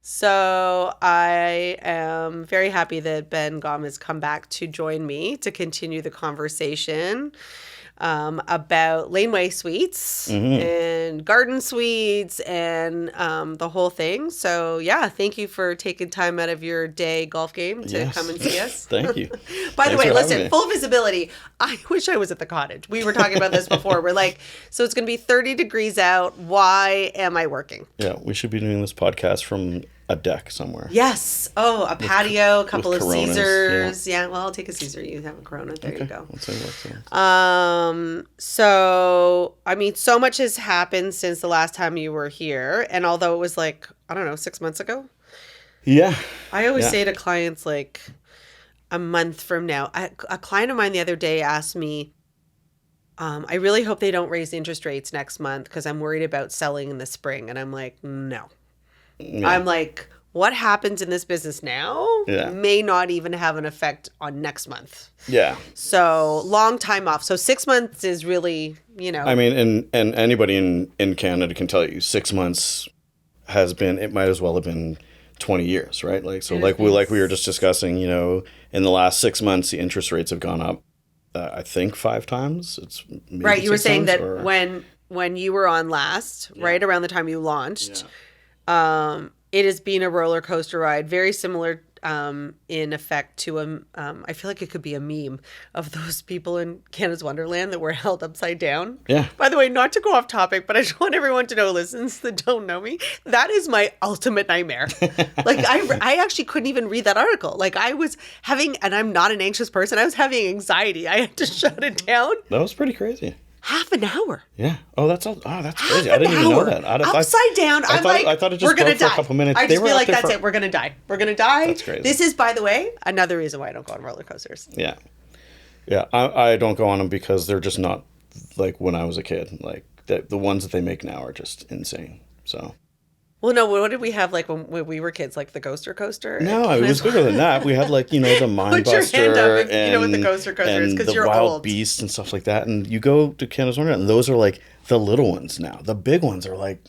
So I am very happy that Ben Gaum has come back to join me to continue the conversation about Laneway Suites and garden suites and the whole thing. So yeah, thank you for taking time out of your day golf game to come and see us. Thank you. By the way, listen, full visibility. I wish I was at the cottage. We were talking about this before. We're like, so it's going to be 30 degrees out. Why am I working? Yeah, we should be doing this podcast from a deck somewhere. Yes. Oh, a patio, a couple of Coronas, Caesars. Yeah. Well, I'll take a Caesar. You have a Corona. There you go. Let's see So, I mean, so much has happened since the last time you were here. And although it was like, I don't know, 6 months ago. Yeah. I always say to clients like a month from now. A client of mine the other day asked me, I really hope they don't raise interest rates next month because I'm worried about selling in the spring. And I'm like, no. Yeah. I'm like, what happens in this business now may not even have an effect on next month. Yeah. So long time off. So 6 months is really, I mean, and anybody in Canada can tell you 6 months has been, it might as well have been 20 years, right? Like, so like we were just discussing, in the last 6 months, the interest rates have gone up, I think 5 times. It's maybe right. You were saying that or... when you were on last, right around the time you launched, it has been a roller coaster ride, very similar in effect to I feel like it could be a meme of those people in Canada's Wonderland that were held upside down. Yeah. By the way, not to go off topic, but I just want everyone to know, listeners that don't know me, that is my ultimate nightmare. Like I actually couldn't even read that article. Like I was having, and I'm not an anxious person, I was having anxiety. I had to shut it down. That was pretty crazy. Half an hour. Yeah. Oh, that's crazy. I didn't even know that. Upside down. I thought it just broke for a couple minutes. I just feel like that's it. We're gonna die. We're gonna die. That's crazy. This is, by the way, another reason why I don't go on roller coasters. Yeah. Yeah. I don't go on them because they're just not like when I was a kid. Like the ones that they make now are just insane. So. Well, no, what did we have like when we were kids? Like the Coaster Coaster? No, it was bigger than that. We had like, the Mind Buster. Put your hand up if you know what the Coaster Coaster is because you're old. And the Wild Beasts and stuff like that. And you go to Canada's Wonderland and those are like the little ones now. The big ones are like,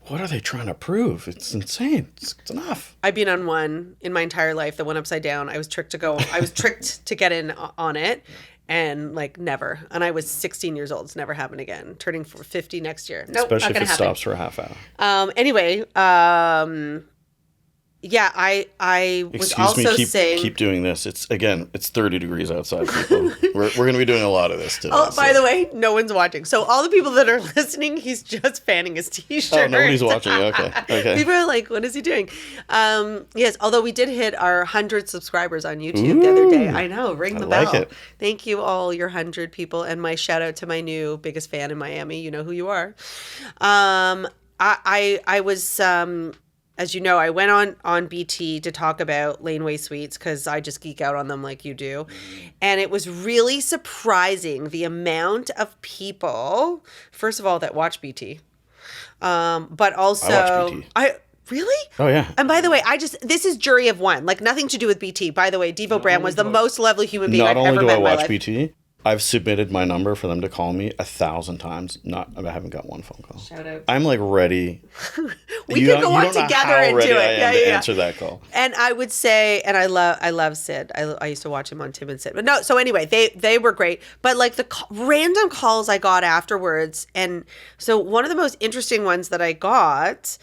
what are they trying to prove? It's insane. It's enough. I've been on one in my entire life that went upside down. I was tricked to get in on it. And like never. And I was 16 years old. It's never happened again. Turning 50 next year. Nope, especially not if it happen. Stops for a half hour. Anyway, yeah, I was also saying... Keep doing this. It's 30 degrees outside, people. We're going to be doing a lot of this today. Oh, by the way, no one's watching. So all the people that are listening, he's just fanning his T-shirt. Oh, nobody's watching. Okay. People are like, what is he doing? Yes, although we did hit our 100 subscribers on YouTube the other day. I know, ring the bell. Like it. Thank you all, your 100 people. And my shout out to my new biggest fan in Miami. You know who you are. I was... as you know, I went on BT to talk about Laneway Suites because I just geek out on them like you do. And it was really surprising the amount of people, first of all, that watch BT. But also... I watch BT. Really? Oh, yeah. And by the way, this is jury of one. Like, nothing to do with BT. By the way, Devo Brand was the most lovely human being I've ever met in my life. Not only do I watch BT, I've submitted my number for them to call me 1,000 times. I haven't got one phone call. Shout out. I'm like ready. We could go on together and do it. Answer that call. And I would say, and I love Sid. I used to watch him on Tim and Sid. But no, so anyway, they were great. But like the random calls I got afterwards, and so one of the most interesting ones that I got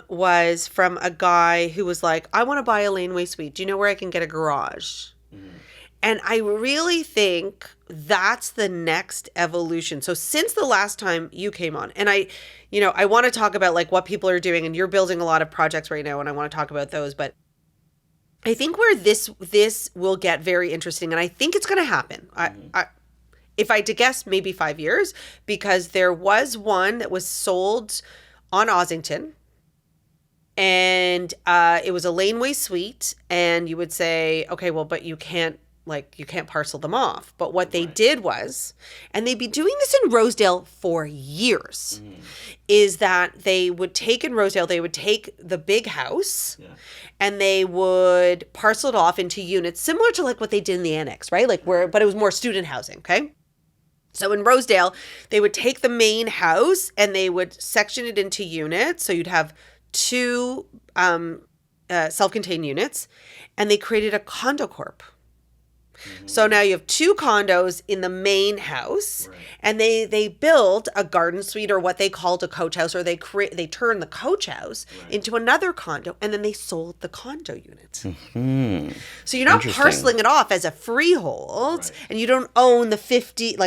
was from a guy who was like, I want to buy a Laneway Suite. Do you know where I can get a garage? And I really think that's the next evolution. So since the last time you came on, and I want to talk about like what people are doing, and you're building a lot of projects right now, and I want to talk about those. But I think where this will get very interesting, and I think it's going to happen. If I had to guess, maybe 5 years, because there was one that was sold on Ossington. And it was a Laneway Suite, and you would say, okay, well, but you can't parcel them off. But what they did was, and they'd be doing this in Rosedale for years, is that they would take the big house and they would parcel it off into units similar to like what they did in the annex, right? But it was more student housing, okay? So in Rosedale, they would take the main house and they would section it into units. So you'd have two self-contained units, and they created a condo corp. So now you have two condos in the main house, and they build a garden suite, or what they called a coach house, or they turned the coach house into another condo, and then they sold the condo unit. So you're not parceling it off as a freehold, and you don't own the 50,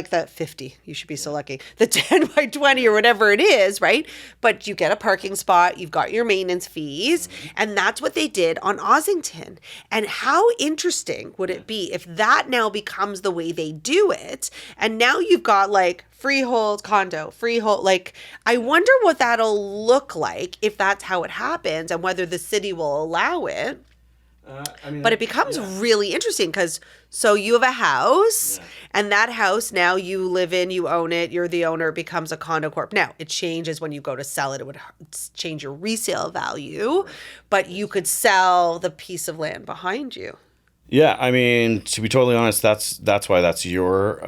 you should be so lucky, the 10 by 20 or whatever it is, right? But you get a parking spot, you've got your maintenance fees, and that's what they did on Ossington. And how interesting would it be if that now becomes the way they do it, and now you've got like freehold condo, freehold, like I wonder what that'll look like if that's how it happens, and whether the city will allow it. But it becomes really interesting, because so you have a house, and that house now you live in, you own it, you're the owner, it becomes a condo corp. Now it changes when you go to sell it. It would change your resale value, but you could sell the piece of land behind you. Yeah, I mean, to be totally honest, that's why that's your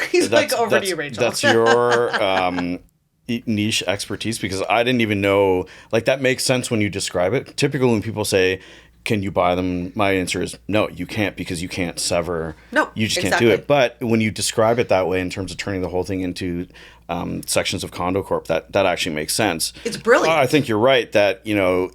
He's like, over to you, Rachel. That's your niche expertise, because I didn't even know, like, that makes sense when you describe it. Typically when people say, can you buy them? My answer is no, you can't, because you can't sever. No, you just can't do it. But when you describe it that way, in terms of turning the whole thing into sections of condo corp, that actually makes sense. It's brilliant. I think you're right that, you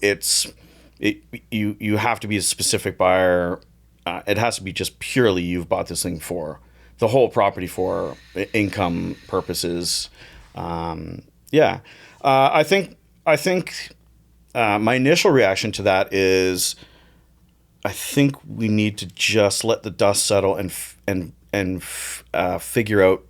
have to be a specific buyer. It has to be just purely you've bought this thing for the whole property for income purposes. I think my initial reaction to that is, I think we need to just let the dust settle and figure out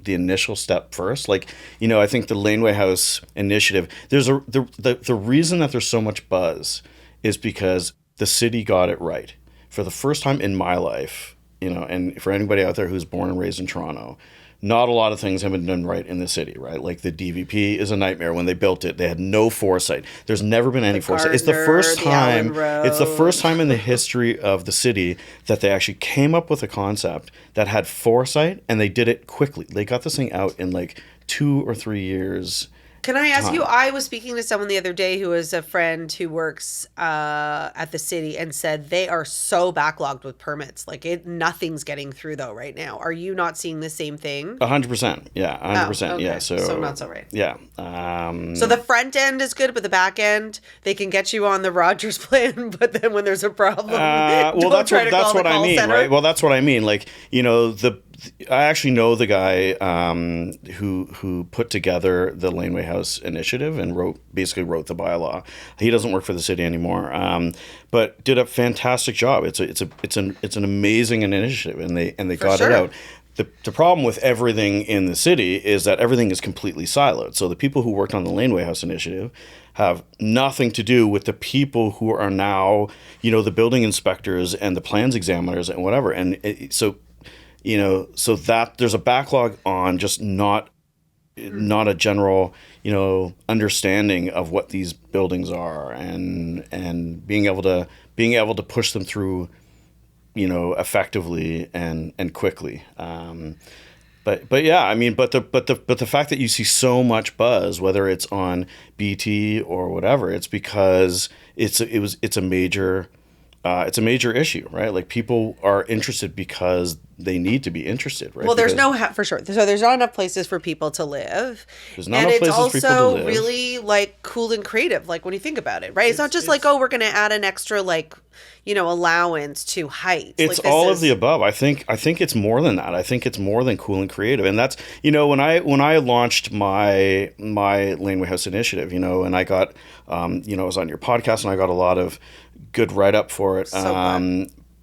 the initial step first. Like, I think the Laneway House initiative, the reason that there's so much buzz is because the city got it right. For the first time in my life, and for anybody out there who's born and raised in Toronto, not a lot of things have been done right in the city, right? Like the DVP is a nightmare. When they built it, they had no foresight. There's never been any foresight. It's the first time. It's the first time in the history of the city that they actually came up with a concept that had foresight, and they did it quickly. They got this thing out in like 2 or 3 years. Can I ask you, I was speaking to someone the other day who is a friend who works at the city, and said they are so backlogged with permits. Like nothing's getting through though right now. Are you not seeing the same thing? 100%. Yeah, 100%. Okay. Yeah. So not so right. Yeah. So the front end is good, but the back end, they can get you on the Rogers plan, but then when there's a problem, that's what I mean, right? Well, that's what I mean. Like, I actually know the guy who put together the Laneway House initiative and wrote the bylaw. He doesn't work for the city anymore, but did a fantastic job. It's an amazing initiative, and they got it out. The problem with everything in the city is that everything is completely siloed. So the people who worked on the Laneway House initiative have nothing to do with the people who are now, the building inspectors and the plans examiners and whatever. And so that there's a backlog on just not a general, understanding of what these buildings are, and being able to push them through, effectively and quickly. But yeah, I mean, but the fact that you see so much buzz, whether it's on BT or whatever, it's because it's a major issue, right? Like, people are interested because they need to be interested, right? Well, there's for sure. So there's not enough places for people to live. There's not enough places for people to live. And it's also really like cool and creative, like when you think about it, right? It's not just like, we're going to add an extra allowance to height. It's all of the above. I think it's more than that. I think it's more than cool and creative. And that's, when I launched my Laneway House initiative, and I got, I was on your podcast, and I got a lot of good write-up for it.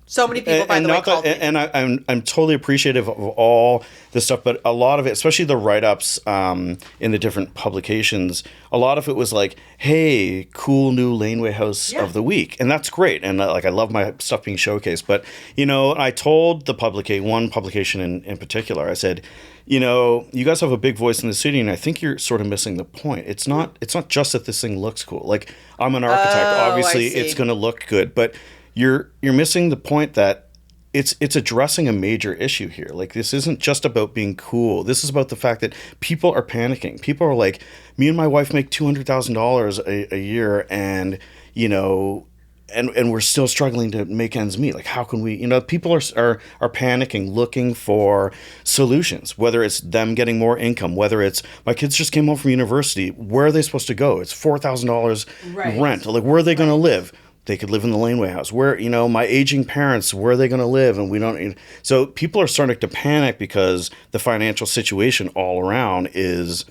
So many people, by the way, called me. And I'm totally appreciative of all this stuff, but a lot of it, especially the write-ups in the different publications, a lot of it was like, hey, cool new Laneway House of the week. And that's great. And I love my stuff being showcased. But, I told one publication in particular, I said, you guys have a big voice in the city, and I think you're sort of missing the point. It's not just that this thing looks cool. Like, I'm an architect. Obviously, it's going to look good. But you're missing the point that it's addressing a major issue here. Like, this isn't just about being cool. This is about the fact that people are panicking. People are like, me and my wife make $200,000 a year, and you know, and we're still struggling to make ends meet. Like, how can we? You know, people are panicking, looking for solutions. Whether it's them getting more income, whether it's my kids just came home from university. Where are they supposed to go? It's $4,000 rent. Like, where are they going to live? They could live in the Laneway house. Where, you know, my aging parents, where are they going to live? And we don't. So people are starting to panic because the financial situation all around is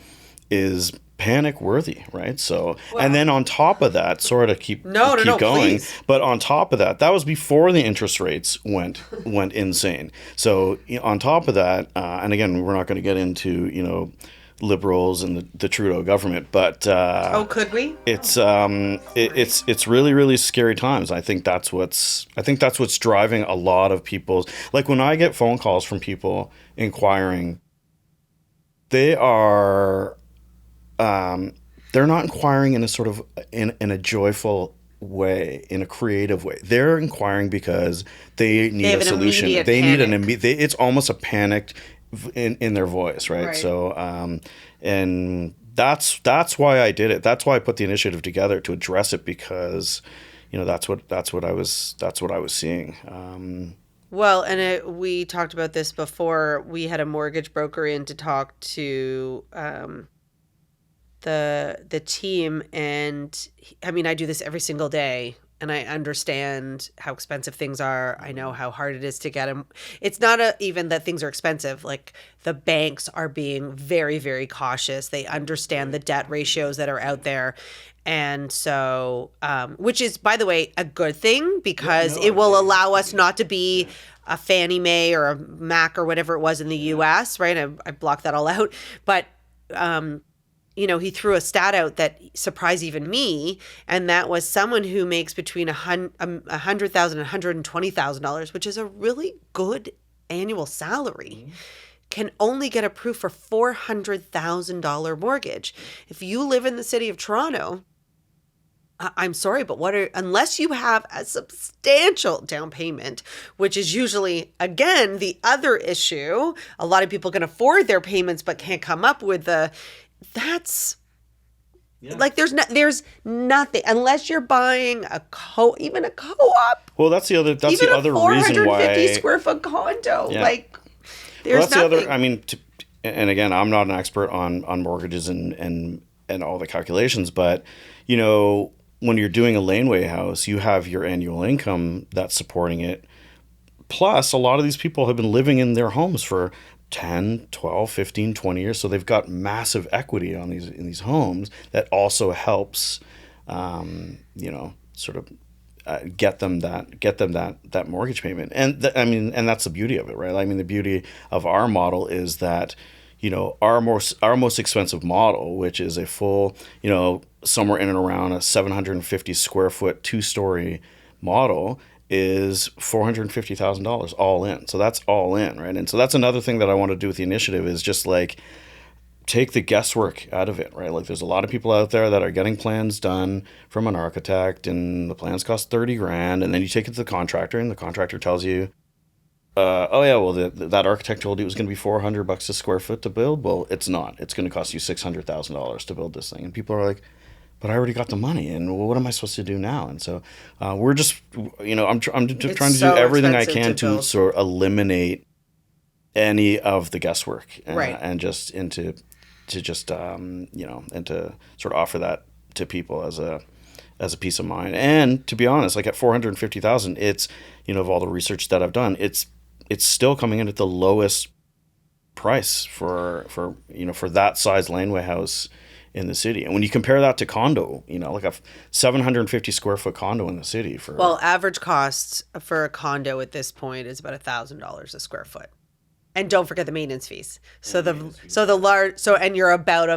panic worthy, right? So, and then on top of that, sort of keep going. Please. But on top of that, that was before the interest rates went insane. So on top of that, and again, we're not going to get into, you know, liberals and the Trudeau government, but could we? It's really, really scary times. I think that's what's driving a lot of people's, like, when I get phone calls from people inquiring, they are they're not inquiring in a sort of in a joyful way, in a creative way. They're inquiring because they need a solution. They need an immediate. It's almost a panicked in their voice, right? So, and that's why I did it. That's why I put the initiative together, to address it, because, you know, that's what I was seeing. Well, and we talked about this before. We had a mortgage broker in to talk to the team, and I mean, I do this every single day, and I understand how expensive things are. I know how hard it is to get them. It's not even that things are expensive. Like, the banks are being very, very cautious. They understand the debt ratios that are out there. And so, which is, by the way, a good thing, because it will allow us not to be a Fannie Mae or a Mac or whatever it was in the US, right? I blocked that all out. But, you know, he threw a stat out that surprised even me, and that was someone who makes between $100,000 and $120,000, which is a really good annual salary, can only get approved for $400,000 mortgage. If you live in the city of Toronto, I'm sorry, but unless you have a substantial down payment, which is usually, again, the other issue, a lot of people can afford their payments but can't come up with like, there's nothing unless you're buying even a co-op. Well, that's the other reason why 450 square foot condo. Yeah. Like, there's nothing. The other. I mean, and again, I'm not an expert on mortgages and all the calculations, but, you know, when you're doing a laneway house, you have your annual income that's supporting it. Plus, a lot of these people have been living in their homes for 10, 12, 15, 20 years. So they've got massive equity in these homes that also helps, you know, sort of get them that mortgage payment. And and that's the beauty of it, right? I mean, the beauty of our model is that, you know, our most expensive model, which is a full, you know, somewhere in and around a 750 square foot 2-story model, is $450,000 all in. So that's all in, right? And so that's another thing that I want to do with the initiative, is just like take the guesswork out of it, right? Like, there's a lot of people out there that are getting plans done from an architect, and the plans cost $30,000, and then you take it to the contractor, and the contractor tells you, oh yeah, well that architect told you it was going to be $400 a square foot to build. Well, it's not. It's going to cost you $600,000 to build this thing. And people are like, but I already got the money, and what am I supposed to do now? And so we're just, you know, I'm trying to do everything I can to sort of eliminate any of the guesswork, and just you know, and to sort of offer that to people as a peace of mind. And to be honest, like, at $450,000, it's, you know, of all the research that I've done, it's still coming in at the lowest price for you know, for that size laneway house in the city. And when you compare that to condo, you know, like a 750 square foot condo in the city average cost for a condo at this point is about $1,000 a square foot. And don't forget the maintenance fees. And you're about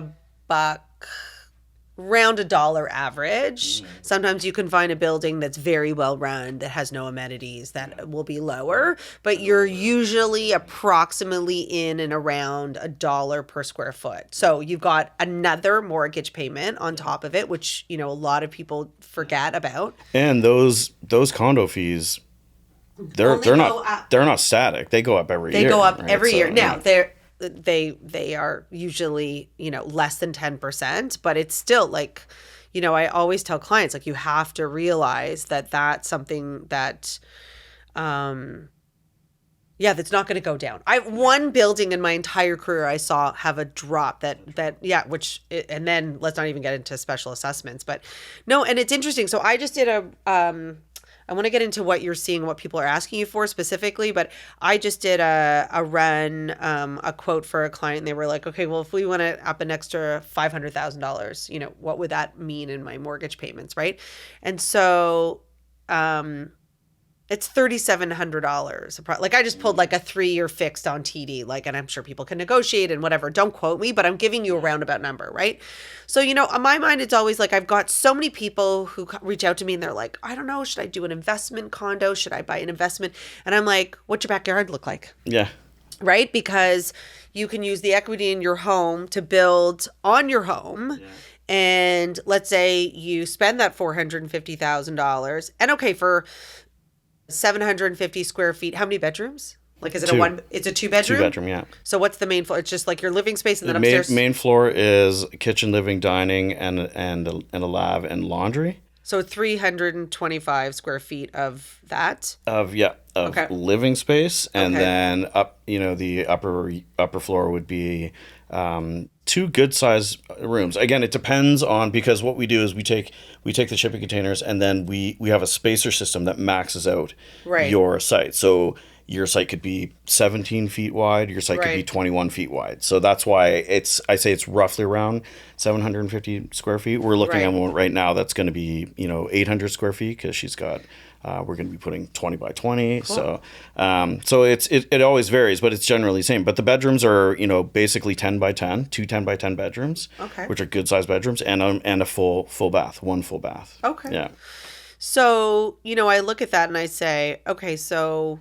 around $1 average. Sometimes you can find a building that's very well run that has no amenities that will be lower, but you're usually approximately in and around $1 per square foot. So you've got another mortgage payment on top of it, which, you know, a lot of people forget about. And those condo fees Only they're go not up. they're not static. They go up every year. They go up right? every So, year. Now they are usually, less than 10%, but it's still like, I always tell clients, like, you have to realize that that's something that, that's not going to go down. One building in my entire career I saw have a drop and then let's not even get into special assessments, but no, and it's interesting. So I just did I want to get into what you're seeing, what people are asking you for specifically, but I just did a run, a quote for a client, and they were like, okay, well, if we want to up an extra $500,000, what would that mean in my mortgage payments, right? And so, it's $3,700. Like, I just pulled like a 3-year fixed on TD, like, and I'm sure people can negotiate and whatever. Don't quote me, but I'm giving you a roundabout number, right? So, on my mind, it's always like, I've got so many people who reach out to me and they're like, I don't know, should I do an investment condo? Should I buy an investment? And I'm like, what's your backyard look like? Yeah. Right? Because you can use the equity in your home to build on your home. Yeah. And let's say you spend that $450,000, and okay, for 750 square feet. How many bedrooms? Like, is it it's a 2-bedroom? 2-bedroom, yeah. So what's the main floor? It's just like your living space, and then the upstairs. Main floor is kitchen, living, dining, and a lab and laundry. So 325 square feet of that. Of living space, and then up, the upper floor would be 2 good size rooms. Again, it depends on, because what we do is we take the shipping containers, and then we have a spacer system that maxes out your site. So your site could be 17 feet wide, your site could be 21 feet wide. So that's why I say it's roughly around 750 square feet. We're looking at one right now that's going to be 800 square feet, because she's got we're going to be putting 20 by 20. Cool. So it always varies, but it's generally the same. But the bedrooms are, basically 10 by 10, 2 10 by 10 bedrooms, which are good sized bedrooms, and a full bath, one full bath. Okay. Yeah. So, I look at that and I say, okay, so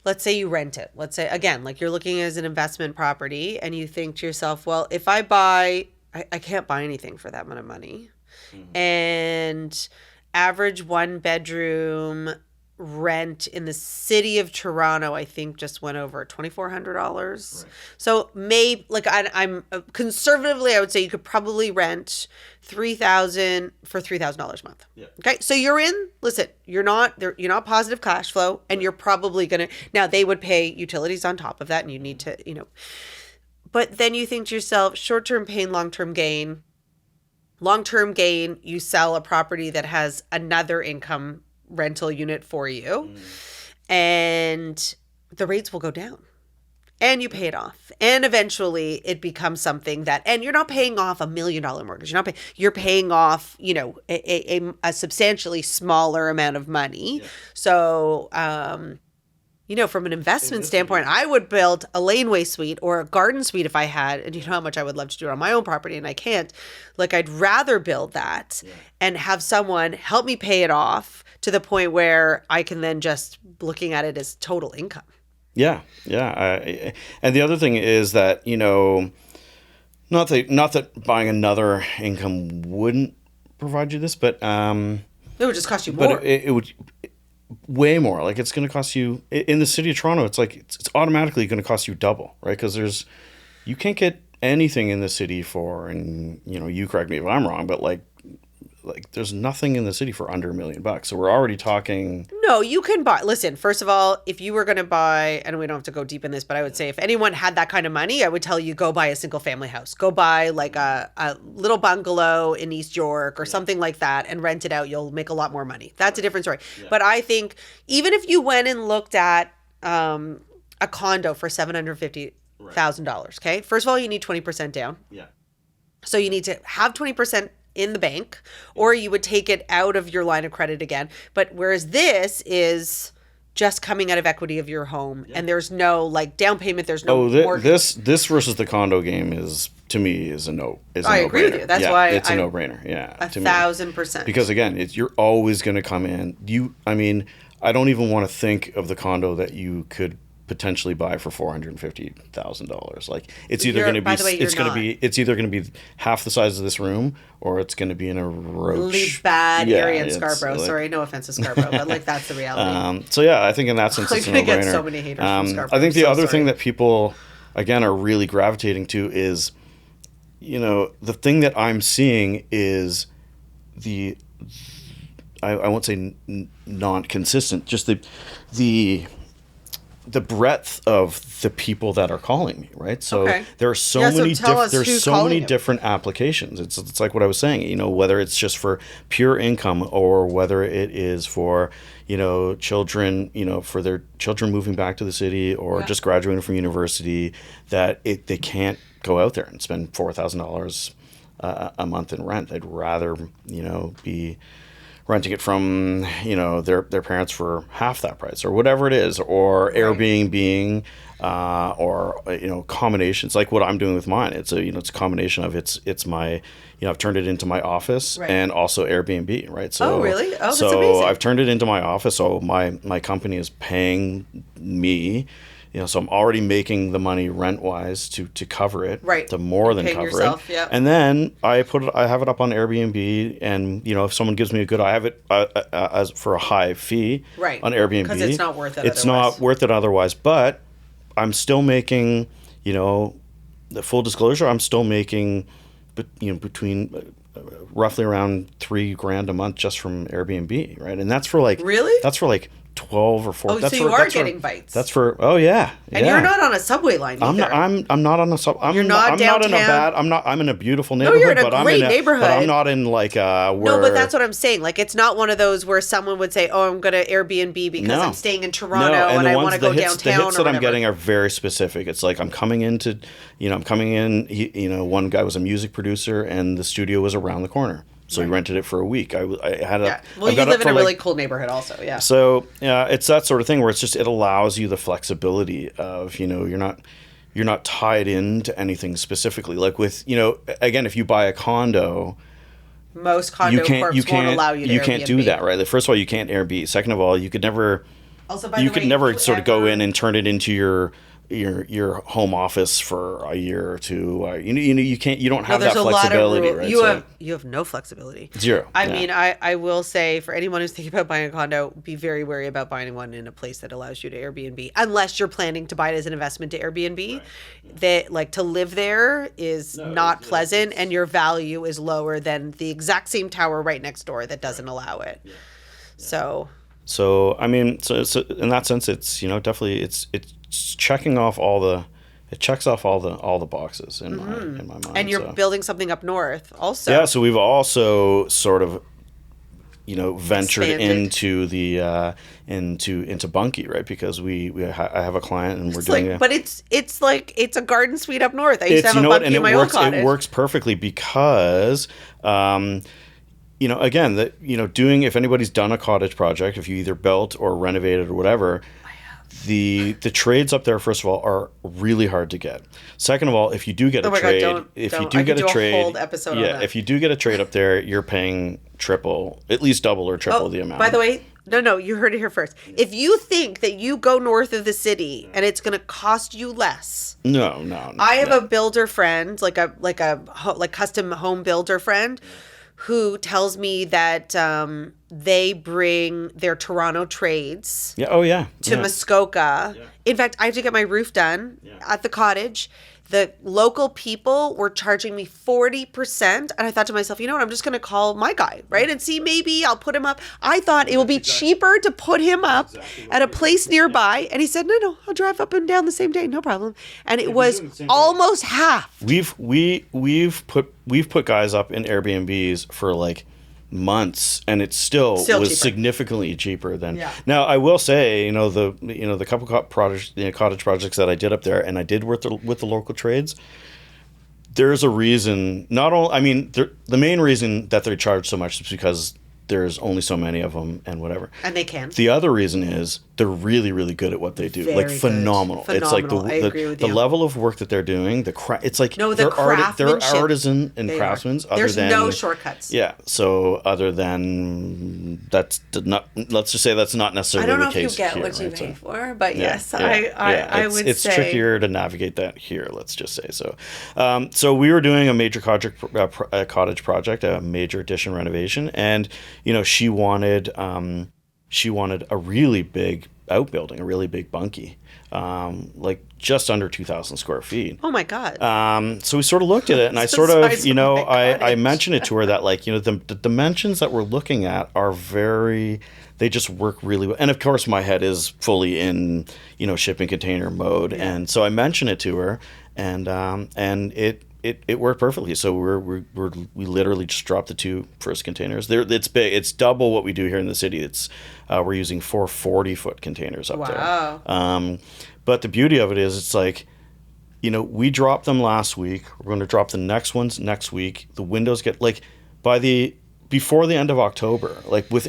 let's say you rent it. Let's say, again, like, you're looking as an investment property, and you think to yourself, well, if I buy, I can't buy anything for that amount of money. Mm-hmm. And average 1-bedroom rent in the city of Toronto, I think, just went over $2,400. Right. So maybe, like, I'm conservatively, I would say you could probably rent $3,000 for $3,000 a month. Yeah. Okay, so you're not positive cash flow, and you're probably gonna, now they would pay utilities on top of that, and you need to, but then you think to yourself, short-term pain, long-term gain. Long-term gain, you sell a property that has another income rental unit for you, and the rates will go down, and you pay it off, and eventually it becomes something that, and you're not paying off $1 million mortgage. You're paying off, a substantially smaller amount of money. Yeah. So, from an investment standpoint, I would build a Laneway Suite or a garden suite if I had, and how much I would love to do it on my own property, and I can't. Like, I'd rather build that and have someone help me pay it off to the point where I can then just looking at it as total income. Yeah. Yeah. And the other thing is that, not that buying another income wouldn't provide you this, but it would just cost you more. But it would way more. Like, it's going to cost you in the city of Toronto. It's like it's automatically going to cost you double, right? Because you can't get anything in the city for, and you correct me if I'm wrong, but like there's nothing in the city for under $1 million. So we're already talking. No, you can buy. Listen, first of all, if you were going to buy, and we don't have to go deep in this, but I would say if anyone had that kind of money, I would tell you go buy a single family house. Go buy like a little bungalow in East York or something like that and rent it out. You'll make a lot more money. That's a different story. Yeah. But I think even if you went and looked at a condo for $750,000, okay? First of all, you need 20% down. Yeah. So you need to have 20% in the bank, or you would take it out of your line of credit again. But whereas this is just coming out of equity of your home, and there's no like down payment, there's no this versus the condo game is, to me, is a no. I agree with you. That's why it's a no-brainer. Yeah, 1,000%. Because again, you're always going to come in. I don't even want to think of the condo that you could potentially buy for $450,000. Like it's either You're- going to be by the way, you're it's going to not. be it's either going to be half the size of this room, or it's going to be in a Really roach. bad Yeah, area in it's Scarborough. like- Sorry, no offense to Scarborough, but like that's the reality. So yeah, I think in that sense We're it's a gonna get no-brainer. so many haters from Scarborough. I think the So other sorry. thing that people again are really gravitating to is, the thing that I'm seeing is the I won't say non-consistent, just the breadth of the people that are calling me, right? So Okay. there are so Yeah, so many tell us there's who's so calling many you. different applications. It's like what I was saying, whether it's just for pure income or whether it is for, children, for their children moving back to the city or Yeah. just graduating from university, that they can't go out there and spend $4,000 a month in rent. They'd rather, be renting it from their parents for half that price or whatever it is, or Airbnb, or combinations like what I'm doing with mine. It's it's a combination of it's my I've turned it into my office Right. and also Airbnb, right? So Oh, really? Oh, that's so amazing. I've turned it into my office. So my company is paying me. So I'm already making the money rent-wise to cover it, Right. to more than Paying cover yourself, it. yeah. And then I have it up on Airbnb, and if someone gives me a good, I have it as for a high fee, Right. on Airbnb, 'Cause it's not worth it It's otherwise. not worth it otherwise, but I'm still making, the full disclosure, I'm still making, between roughly around $3,000 a month just from Airbnb, right? And that's for Really? That's for 12 or 14. Oh, that's so for, you are that's for- getting bites. That's for yeah. And you're not on a subway line I'm either. not. I'm not on a sub. I'm You're not I'm not in a downtown? bad. I'm not. I'm in a beautiful neighborhood. you're in a but I'm great in neighborhood. But I'm not in where. No, but that's what I'm saying. Like, it's not one of those where someone would say, "Oh, I'm going to Airbnb because No. I'm staying in Toronto and and the I ones- want to go the hits, downtown." The hits or that I'm whatever. getting are very specific. It's like I'm coming into. I'm coming in. One guy was a music producer, and the studio was around the corner. So he rented it for a week. I had a. Yeah. Well, I've you got live it in a for, really cool neighborhood, also. Yeah. So yeah, it's that sort of thing where it allows you the flexibility of you're not tied into anything specifically. Like with again, if you buy a condo, Most condo corps won't allow you to you can't do Airbnb. that, right? Like, first of all, you can't Airbnb. Second of all, you could never Also, by you the could way, never if you sort of go ever- in and turn it into your home office for a year or two. You can't. You don't No, have there's that a lot of flexibility, rules. right? You have no flexibility. Zero. I Yeah. mean, I will say for anyone who's thinking about buying a condo, be very wary about buying one in a place that allows you to Airbnb, unless you're planning to buy it as an investment to Airbnb. That to live there is not pleasant, and your value is lower than the exact same tower right next door that doesn't allow it. So So I mean, so in that sense, it's definitely it's checking off it checks off all the boxes in my mind. and you're so. building something up north also. Yeah, so we've also sort of ventured Expanded. into the into Bunkie, right? Because I have a client and we're It's doing like, but it's like it's a garden suite up north. I used to it's have a bunkie in my own cottage. it works perfectly because again, doing, if anybody's done a cottage project, if you either built or renovated or whatever, the trades up there, first of all, are really hard to get. Second of all, if you do get Oh a my God, trade, don't- if don't. you do I get could a do a trade, whole episode on that. if you do get a trade up there, you're paying triple, at least double or triple the amount. By the way, no, you heard it here first. If you think that you go north of the city and it's going to cost you less, no. I have a builder friend, like custom home builder friend, who tells me that they bring their Toronto trades Yeah. Oh yeah. to Muskoka. In fact, I have to get my roof done at the cottage. The local people were charging me 40%. And I thought to myself, you know what? I'm just going to call my guy, right? And see, maybe I'll put him up. I thought it will be cheaper to put him up at a place nearby. And he said, no, I'll drive up and down the same day. No problem. And it was almost half. We've put guys up in Airbnbs for like months, and it still was cheaper. significantly cheaper than. Yeah. Now I will say, the couple cottage projects that I did up there, and I did with the local trades. There's a reason. Not only, I mean, the main reason that they charge so much is because there's only so many of them and whatever. And they can. The other reason is they're really, really good at what they do. Very like good. Phenomenal. It's like Phenomenal. I agree with the you. level of work that they're doing. It's like No, the they're craftsmanship. artisan and They are. craftsmen. There's no shortcuts. Yeah. So other than let's just say that's not necessarily I don't know the case if you get here, what you right? pay for, but yes, Yeah. I would it's say It's trickier to navigate that here. Let's just say so. So we were doing a major cottage project, a major addition renovation, and she wanted a really big outbuilding, a really big bunkie, like just under 2,000 square feet. Oh my God. So we sort of looked at it, and I sort the of, size of my I cottage. mentioned it to her that the dimensions that we're looking at are they just work really well. And of course my head is fully in, shipping container mode. Yeah. And so I mentioned it to her, and it worked perfectly. So we literally just dropped the 2 first containers. It's big. It's double what we do here in the city. We're using 4 40-foot containers up there. Wow. But the beauty of it is, it's like, we dropped them last week. We're going to drop the next ones next week. The windows get before the end of October, like with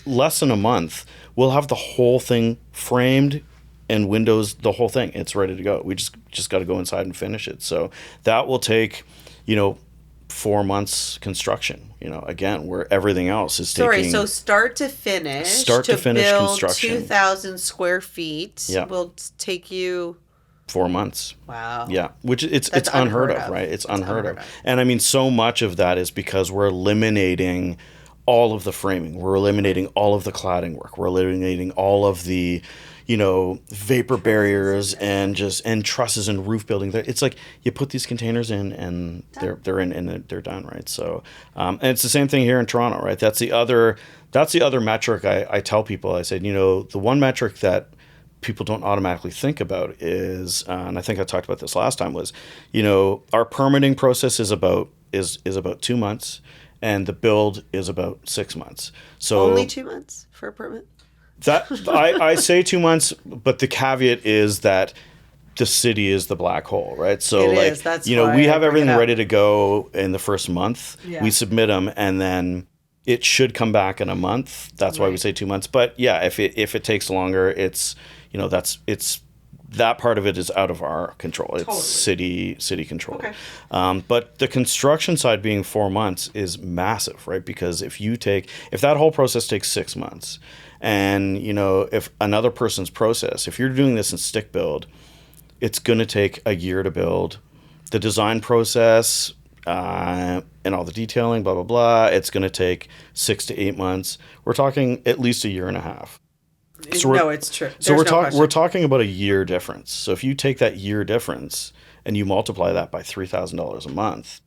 less than a month, we'll have the whole thing framed and windows, the whole thing. It's ready to go. We just got to go inside and finish it. So that will take, 4 months construction. Again, where everything else is taking. So start to finish build construction. 2,000 square feet will take you 4 months. Wow. Yeah, which it's unheard of, right? It's unheard of. And I mean, so much of that is because we're eliminating all of the framing. We're eliminating all of the cladding work. We're eliminating all of the, vapor barriers and trusses and roof building. It's like you put these containers in and they're in and they're done, right? So, and it's the same thing here in Toronto, right? That's the other metric I tell people. I said, the one metric that people don't automatically think about is, and I think I talked about this last time, was, our permitting process is about 2 months, and the build is about 6 months. So only 2 months for a permit? That I say 2 months, but the caveat is that the city is the black hole, right? So That's why we I have bring everything it up. ready to go in the first month. Yeah. We submit them, and then it should come back in a month. That's why we say 2 months. But yeah, if it takes longer, it's that part of it is out of our control. It's city control. Okay. But the construction side being 4 months is massive, right? Because if that whole process takes 6 months, and if another person's process, if you're doing this in stick build, it's going to take a year to build. The design process and all the detailing, blah blah blah, it's going to take 6 to 8 months. We're talking at least a year and a half. No, it's true. So we're talking about a year difference. So if you take that year difference and you multiply that by $3,000 a month,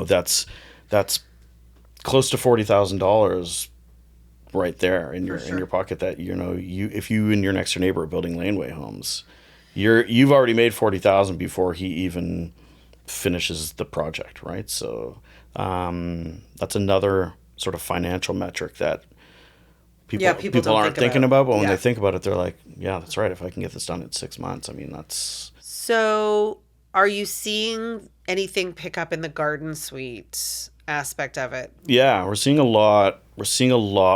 that's close to $40,000 right there in your pocket. That if you and your next door neighbor are building Laneway homes, you've already made $40,000 before he even finishes the project, right? So that's another sort of financial metric that people aren't thinking about, but when they think about it, they're like, yeah, that's right. If I can get this done in 6 months, I mean, that's... So are you seeing anything pick up in the garden suite aspect of it? Yeah, we're seeing a lot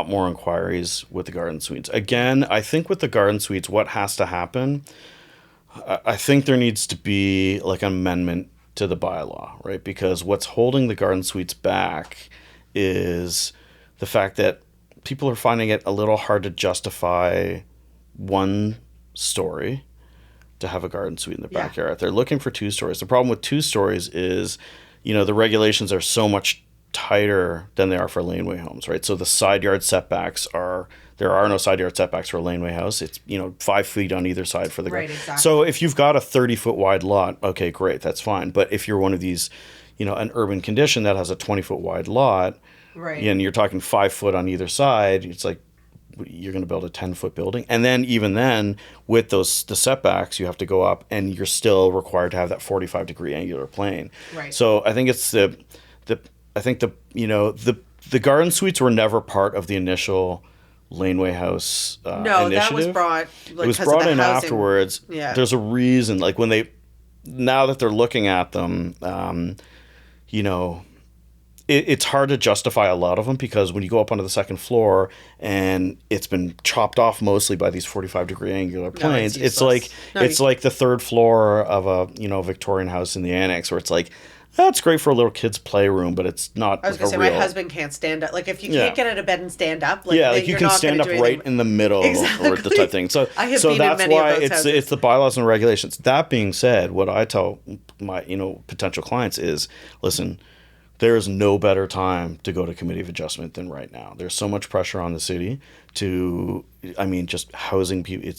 more inquiries with the garden suites. Again, I think with the garden suites, what has to happen, I think there needs to be like an amendment to the bylaw, right? Because what's holding the garden suites back is the fact that people are finding it a little hard to justify 1 story to have a garden suite in the backyard. They're looking for 2 stories. The problem with 2 stories is, the regulations are so much tighter than they are for laneway homes, right? So the side yard setbacks there are no side yard setbacks for a laneway house. It's, 5 feet on either side for the garden. Right, exactly. So if you've got a 30-foot wide lot, okay, great, that's fine. But if you're one of these, an urban condition that has a 20-foot wide lot, right, and you're talking 5 foot on either side, it's like you're going to build a 10-foot building. And then even then, with the setbacks, you have to go up, and you're still required to have that 45-degree angular plane. Right. So I think it's the garden suites were never part of the initial laneway house initiative. That was brought. It was brought in afterwards. Yeah. There's a reason, like now that they're looking at them, it's hard to justify a lot of them, because when you go up onto the second floor and it's been chopped off mostly by these 45-degree angular planes, it's like the third floor of a Victorian house in the annex, where it's like, that's great for a little kid's playroom, but it's not. I was gonna say, my husband can't stand up. Like, if you can't get out of bed and stand up, like, like you can stand up right in the middle, or the type thing. So that's why it's the bylaws and regulations. That being said, what I tell my potential clients is, listen, there is no better time to go to committee of adjustment than right now. There's so much pressure on the city to, just housing people.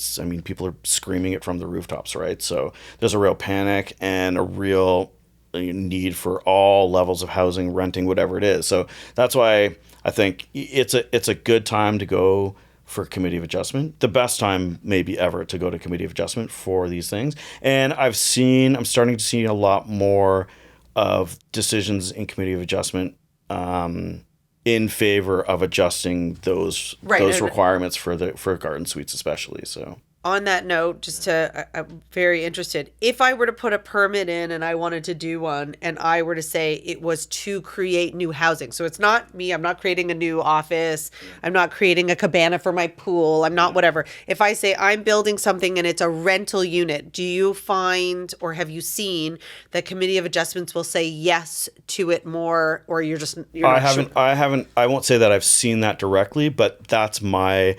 People are screaming it from the rooftops, right? So there's a real panic and a real need for all levels of housing, renting, whatever it is. So that's why I think it's a good time to go for committee of adjustment. The best time maybe ever to go to committee of adjustment for these things. And I'm starting to see a lot more of decisions in committee of adjustment in favor of adjusting those requirements for garden suites especially. So on that note, I'm very interested. If I were to put a permit in and I wanted to do one, and I were to say it was to create new housing. So it's not me. I'm not creating a new office. I'm not creating a cabana for my pool. I'm not whatever. If I say I'm building something and it's a rental unit, do you find, or have you seen that committee of adjustments will say yes to it more, or you're I haven't. I won't say that I've seen that directly, but that's my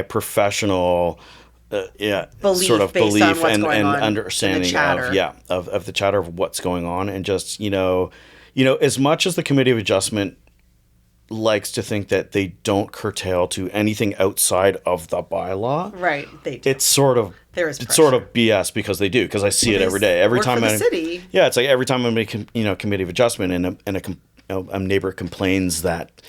professional belief and understanding of the chatter of what's going on, and just as much as the committee of adjustment likes to think that they don't curtail to anything outside of the bylaw, right? They do. It's sort of BS, because they do, because I see it every day. Every time it's like every time I'm making committee of adjustment and a neighbor complains that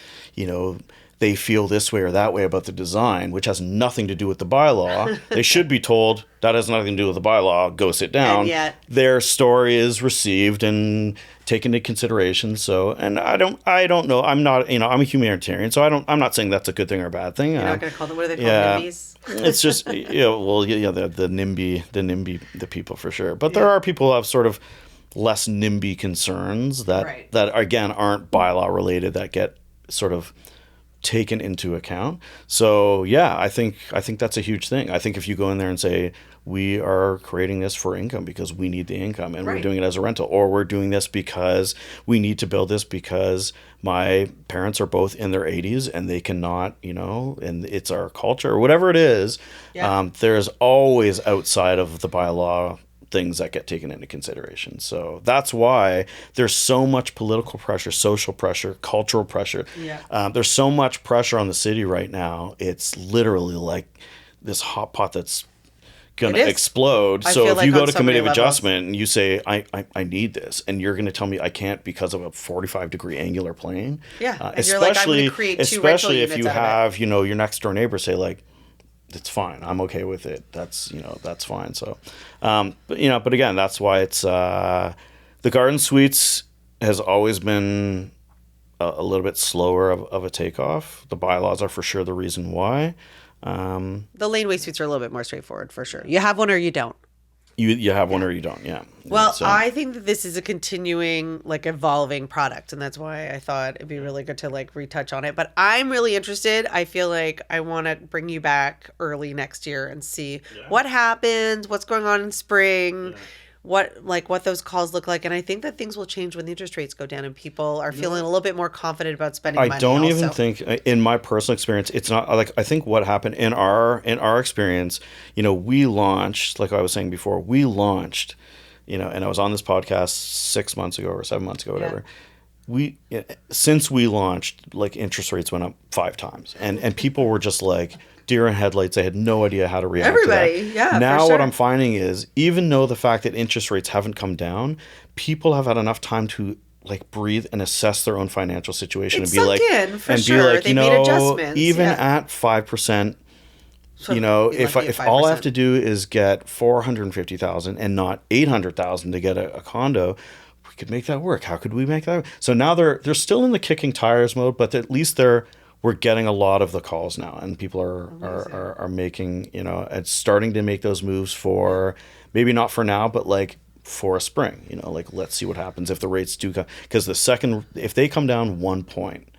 they feel this way or that way about the design, which has nothing to do with the bylaw. They should be told that has nothing to do with the bylaw. Go sit down. And yet, their story is received and taken into consideration. So, and I don't know. I'm not, I'm a humanitarian, so I'm not saying that's a good thing or a bad thing. You're not going to call them, what are they called, NIMBYs? It's just, the NIMBY, the people for sure. But there are people who have sort of less NIMBY concerns that again aren't bylaw related, that get sort of taken into account. So I think that's a huge thing. I think if you go in there and say, we are creating this for income because we need the income, and we're doing it as a rental, or we're doing this because we need to build this because my parents are both in their 80s and they cannot, and it's our culture, or whatever it is, there's always outside of the bylaw things that get taken into consideration. So that's why there's so much political pressure, social pressure, cultural pressure. There's so much pressure on the city right now. It's literally like this hot pot that's going to explode. So if you go to committee of adjustment and you say, I need this, and you're going to tell me I can't because of a 45-degree angular plane. Especially if you have, your next door neighbor say, like, it's fine, I'm okay with it, that's fine. So but again, that's why it's the garden suites has always been a little bit slower of a takeoff. The bylaws are for sure the reason why. The Laneway Suites are a little bit more straightforward, for sure. You have one or you don't. You have one or you don't, yeah. Well, I think that this is a continuing, evolving product, and that's why I thought it'd be really good to, retouch on it. But I'm really interested. I feel like I want to bring you back early next year and see what happens, what's going on in spring, what those calls look like. And I think that things will change when the interest rates go down and people are feeling a little bit more confident about spending money. I don't even think, in my personal experience, it's not I think what happened in our experience, we launched, like I was saying before, and I was on this podcast 6 months ago or 7 months ago, whatever. Since we launched, interest rates went up 5 times, and people were just like deer in headlights. They had no idea how to react to that. Now what I'm finding is, even though the fact that interest rates haven't come down, people have had enough time to breathe and assess their own financial situation and be like, they made adjustments. Even at 5%, if all I have to do is get $450,000 and not $800,000 to get a condo, we could make that work. How could we make that work? So now they're still in the kicking tires mode, but at least we're getting a lot of the calls now, and people are making, it's starting to make those moves for, maybe not for now, but for a spring. You know, like let's see what happens if the rates do come, because if they come down 1 point.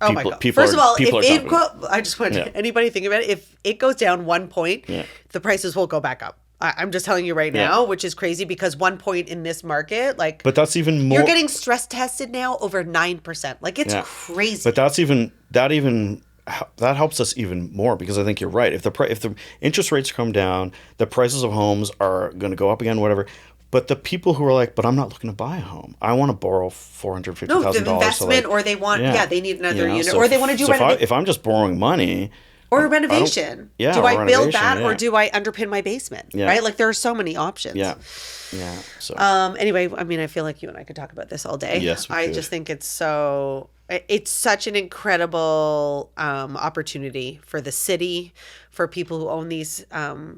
Oh my God. First of all, I just want Yeah. anybody think about it. If it goes down 1 point, Yeah. the prices will go back up. I'm just telling you right now, which is crazy because 1 point in this market, like, But that's even more. you're getting stress tested now over 9%. Like, it's crazy. But that helps us even more, because I think you're right. If the interest rates come down, the prices of homes are going to go up again, whatever. But the people who are like, but I'm not looking to buy a home. I want to borrow $450,000. No, the investment, or they want, they need another unit, so or they want to do renovation. If I'm just borrowing money. Or a renovation. Do I build that, or do I underpin my basement? Yeah. Right? Like, there are so many options. Yeah. Yeah. So. Anyway, I mean, I feel like you and I could talk about this all day. Yes, we I could. just think it's such an incredible opportunity for the city, for people who own these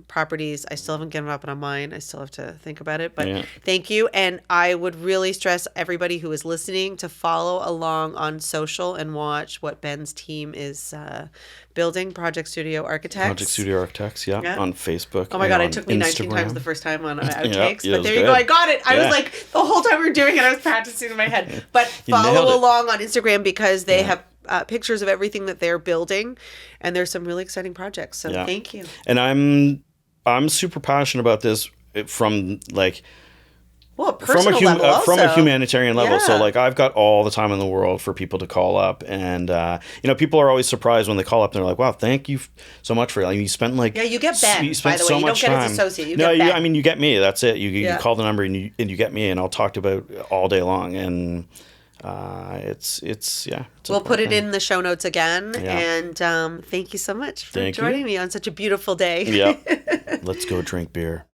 properties. I still haven't given up on mine. I still have to think about it, but thank you. And I would really stress everybody who is listening to follow along on social and watch what Ben's team is building, Project Studio Architects. Project Studio Architects, on Facebook. Oh my God, it took me 19 times the first time on outtakes, but there you go. I got it. I was like, the whole time we were doing it, I was practicing in my head. But follow along on Instagram, because they have pictures of everything that they're building, and there's some really exciting projects. So thank you. And I'm super passionate about this from like. Well, level from a humanitarian level. Yeah. So like I've got all the time in the world for people to call up, and people are always surprised when they call up and they're like, wow, thank you so much for it. Like, you spent like you get Ben, you spent by the so way, you much don't get time. his associate, you get Ben. You get me. That's it. You call the number and you get me, and I'll talk about it all day long. And we'll put it in the show notes again. And thank you so much for joining me on such a beautiful day. Yeah. Let's go drink beer.